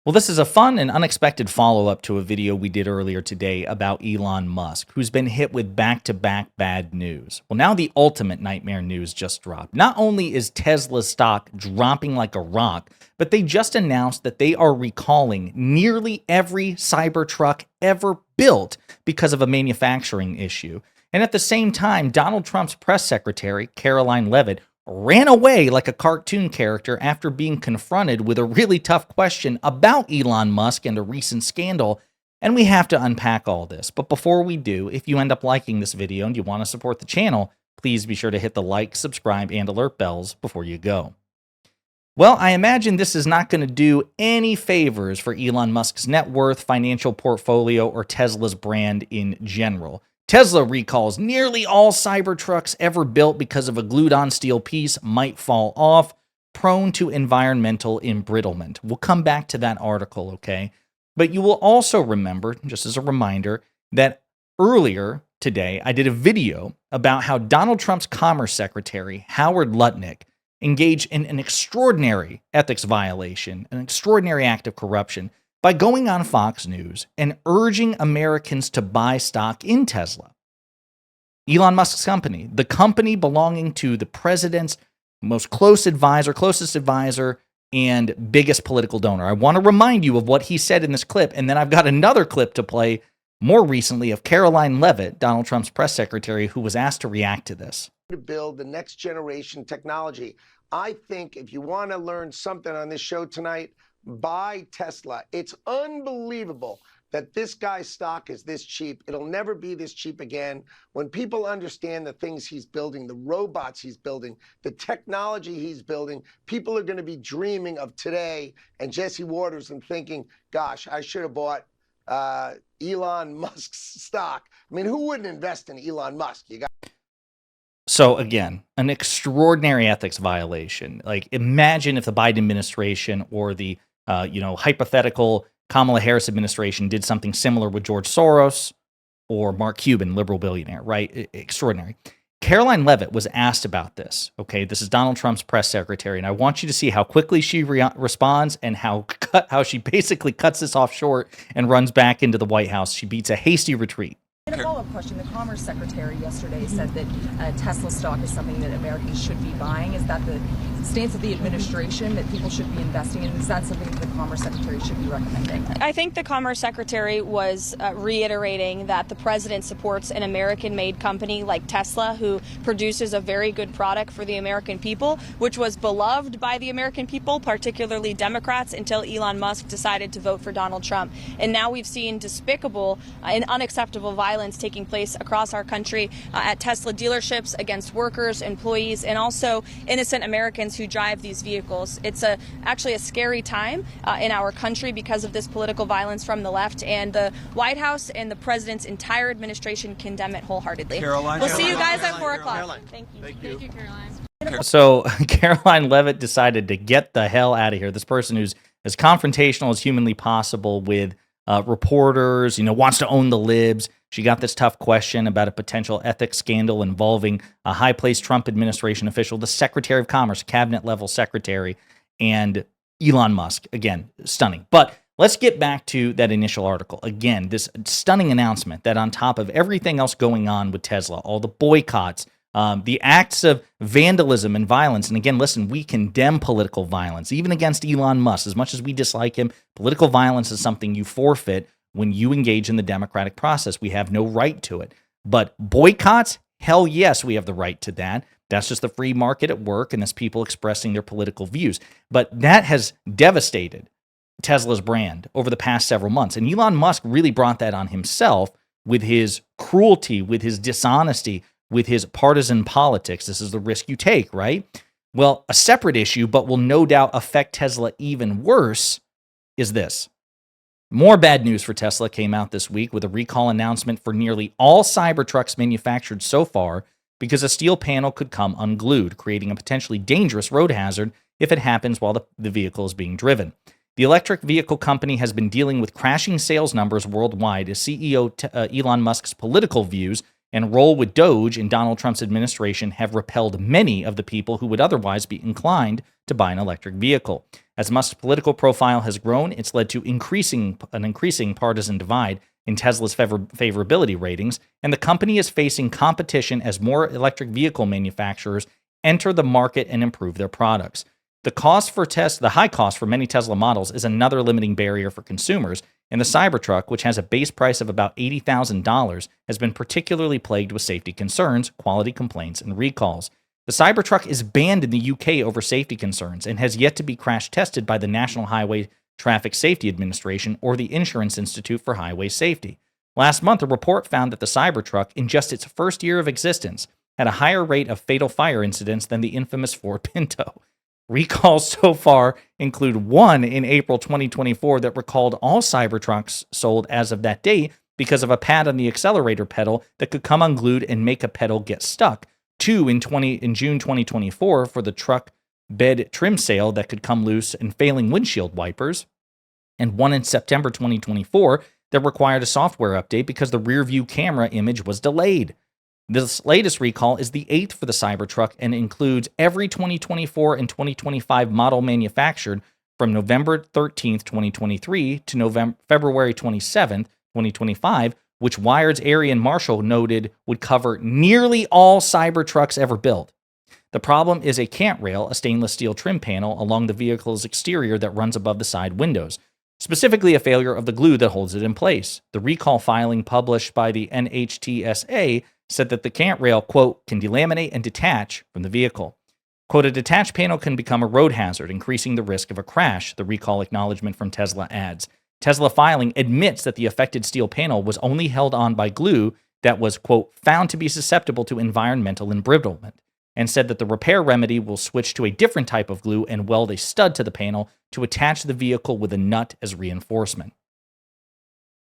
Well, this is a fun and unexpected follow up to a video we did earlier today about Elon Musk, who's been hit with back to back bad news. Well, now the ultimate nightmare news just dropped. Not only is Tesla's stock dropping like a rock, but they just announced that they are recalling nearly every Cybertruck ever built because of a manufacturing issue. And at the same time, Donald Trump's press secretary, Caroline Leavitt, ran away like a cartoon character after being confronted with a really tough question about Elon Musk and a recent scandal. And we have to unpack all this. But before we do, if you end up liking this video and you want to support the channel, please be sure to hit the like, subscribe, and alert bells before you go. Well, I imagine this is not going to do any favors for Elon Musk's net worth, financial portfolio, or Tesla's brand in general. Tesla recalls nearly all Cybertrucks ever built because of a glued-on steel piece might fall off, prone to environmental embrittlement. We'll come back to that article, okay? But you will also remember, just as a reminder, that earlier today I did a video about how Donald Trump's Commerce Secretary, Howard Lutnick, engaged in an extraordinary ethics violation, an extraordinary act of corruption, by going on Fox News and urging Americans to buy stock in Tesla. Elon Musk's company, the company belonging to the president's closest advisor, and biggest political donor. I want to remind you of what he said in this clip, and then I've got another clip to play more recently of Caroline Leavitt, Donald Trump's press secretary, who was asked to react to this. To build the next generation technology. I think if you want to learn something on this show tonight, buy Tesla. It's unbelievable that this guy's stock is this cheap. It'll never be this cheap again. When people understand the things he's building, the robots he's building, the technology he's building, people are going to be dreaming of today and Jesse Waters and thinking, gosh, I should have bought Elon Musk's stock. I mean, who wouldn't invest in Elon Musk? So again, an extraordinary ethics violation. Like, imagine if the Biden administration or the hypothetical Kamala Harris administration did something similar with George Soros or Mark Cuban, liberal billionaire, right? Extraordinary. Caroline Leavitt was asked about this. Okay, this is Donald Trump's press secretary, and I want you to see how quickly she responds and how she basically cuts this off short and runs back into the White House. She beats a hasty retreat. In a follow-up question, the Commerce Secretary yesterday said that Tesla stock is something that Americans should be buying. Is that the stance of the administration, that people should be investing in? Is that something that the Commerce Secretary should be recommending? I think the Commerce Secretary was reiterating that the president supports an American-made company like Tesla, who produces a very good product for the American people, which was beloved by the American people, particularly Democrats, until Elon Musk decided to vote for Donald Trump. And now we've seen despicable and unacceptable violence taking place across our country at Tesla dealerships against workers, employees, and also innocent Americans who drive these vehicles. It's actually a scary time in our country because of this political violence from the left, and the White House and the president's entire administration condemn it wholeheartedly. We'll see you guys at 4 o'clock. Thank you. Thank you, Caroline. So Caroline Leavitt decided to get the hell out of here. This person who's as confrontational as humanly possible with reporters, wants to own the libs. She got this tough question about a potential ethics scandal involving a high-placed Trump administration official, the Secretary of Commerce, cabinet-level secretary, and Elon Musk. Again, stunning. But let's get back to that initial article. Again, this stunning announcement that on top of everything else going on with Tesla, all the boycotts, the acts of vandalism and violence. And again, listen, we condemn political violence, even against Elon Musk. As much as we dislike him, political violence is something you forfeit when you engage in the democratic process. We have no right to it. But boycotts, hell yes, we have the right to that. That's just the free market at work, and that's people expressing their political views. But that has devastated Tesla's brand over the past several months. And Elon Musk really brought that on himself with his cruelty, with his dishonesty, with his partisan politics. This is the risk you take, right? Well, a separate issue, but will no doubt affect Tesla even worse, is this. More bad news for Tesla came out this week with a recall announcement for nearly all Cybertrucks manufactured so far because a steel panel could come unglued, creating a potentially dangerous road hazard if it happens while the vehicle is being driven. The electric vehicle company has been dealing with crashing sales numbers worldwide as CEO Elon Musk's political views and role with Doge in Donald Trump's administration have repelled many of the people who would otherwise be inclined to buy an electric vehicle. As Musk's political profile has grown, it's led to an increasing partisan divide in Tesla's favorability ratings, and the company is facing competition as more electric vehicle manufacturers enter the market and improve their products. The high cost for many Tesla models is another limiting barrier for consumers, and the Cybertruck, which has a base price of about $80,000, has been particularly plagued with safety concerns, quality complaints, and recalls. The Cybertruck is banned in the UK over safety concerns and has yet to be crash tested by the National Highway Traffic Safety Administration or the Insurance Institute for Highway Safety. Last month, a report found that the Cybertruck, in just its first year of existence, had a higher rate of fatal fire incidents than the infamous Ford Pinto. Recalls so far include one in April 2024 that recalled all Cybertrucks sold as of that date because of a pad on the accelerator pedal that could come unglued and make a pedal get stuck. Two in June 2024 for the truck bed trim sail that could come loose and failing windshield wipers, and one in September 2024 that required a software update because the rear view camera image was delayed. This latest recall is the 8th for the Cybertruck and includes every 2024 and 2025 model manufactured from November 13th, 2023 to February 27th, 2025, which Wired's Arian Marshall noted would cover nearly all Cybertrucks ever built. The problem is a cant rail, a stainless steel trim panel along the vehicle's exterior that runs above the side windows, specifically a failure of the glue that holds it in place. The recall filing published by the NHTSA said that the cant rail, quote, can delaminate and detach from the vehicle. Quote, a detached panel can become a road hazard, increasing the risk of a crash, the recall acknowledgement from Tesla adds. Tesla filing admits that the affected steel panel was only held on by glue that was, quote, found to be susceptible to environmental embrittlement, and said that the repair remedy will switch to a different type of glue and weld a stud to the panel to attach the vehicle with a nut as reinforcement.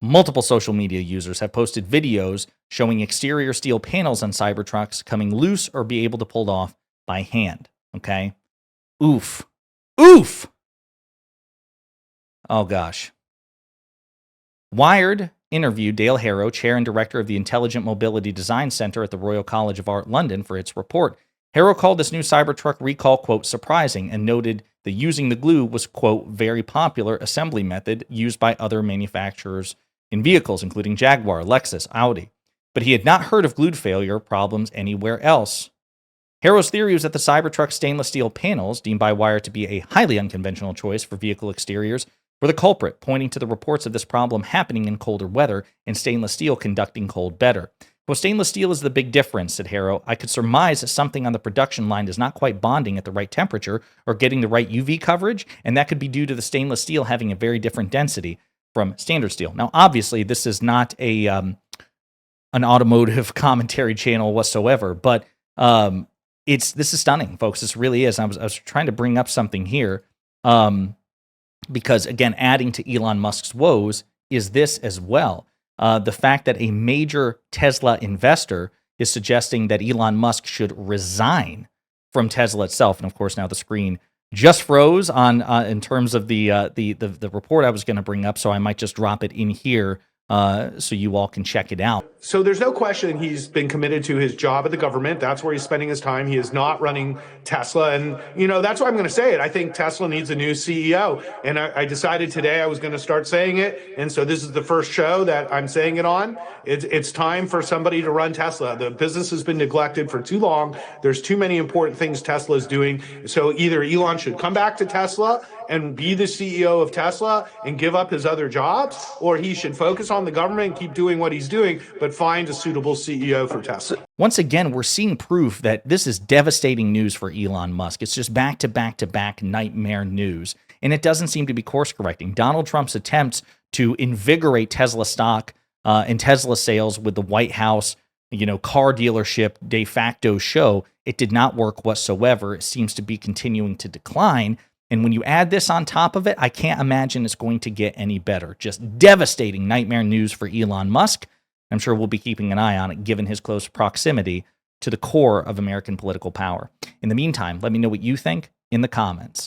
Multiple social media users have posted videos showing exterior steel panels on Cybertrucks coming loose or be able to pulled off by hand. Okay? Oof. Oof! Oh, gosh. Wired interviewed Dale Harrow, chair and director of the Intelligent Mobility Design Center at the Royal College of Art, London, for its report. Harrow called this new Cybertruck recall, quote, surprising, and noted that using the glue was, quote, very popular assembly method used by other manufacturers in vehicles, including Jaguar, Lexus, Audi. But he had not heard of glue failure problems anywhere else. Harrow's theory was that the Cybertruck stainless steel panels, deemed by Wired to be a highly unconventional choice for vehicle exteriors, were the culprit, pointing to the reports of this problem happening in colder weather and stainless steel conducting cold better. Well, stainless steel is the big difference, said Harrow. I could surmise that something on the production line is not quite bonding at the right temperature or getting the right UV coverage, and that could be due to the stainless steel having a very different density from standard steel. Now, obviously, this is not an automotive commentary channel whatsoever, but this is stunning, folks. This really is. I was trying to bring up something here because, again, adding to Elon Musk's woes is this as well. The fact that a major Tesla investor is suggesting that Elon Musk should resign from Tesla itself. And of course, now the screen just froze on in terms of the report I was going to bring up. So I might just drop it in here so you all can check it out. So there's no question he's been committed to his job at the government. That's where he's spending his time. He is not running Tesla. And, that's why I'm going to say it. I think Tesla needs a new CEO. And I decided today I was going to start saying it. And so this is the first show that I'm saying it on. It's time for somebody to run Tesla. The business has been neglected for too long. There's too many important things Tesla is doing. So either Elon should come back to Tesla and be the CEO of Tesla and give up his other jobs, or he should focus on the government and keep doing what he's doing, but find a suitable CEO for Tesla. Once again, we're seeing proof that this is devastating news for Elon Musk. It's just back-to-back-to-back nightmare news, and it doesn't seem to be course-correcting. Donald Trump's attempts to invigorate Tesla stock and Tesla sales with the White House, car dealership de facto show, it did not work whatsoever. It seems to be continuing to decline. And when you add this on top of it, I can't imagine it's going to get any better. Just devastating nightmare news for Elon Musk. I'm sure we'll be keeping an eye on it, given his close proximity to the core of American political power. In the meantime, let me know what you think in the comments.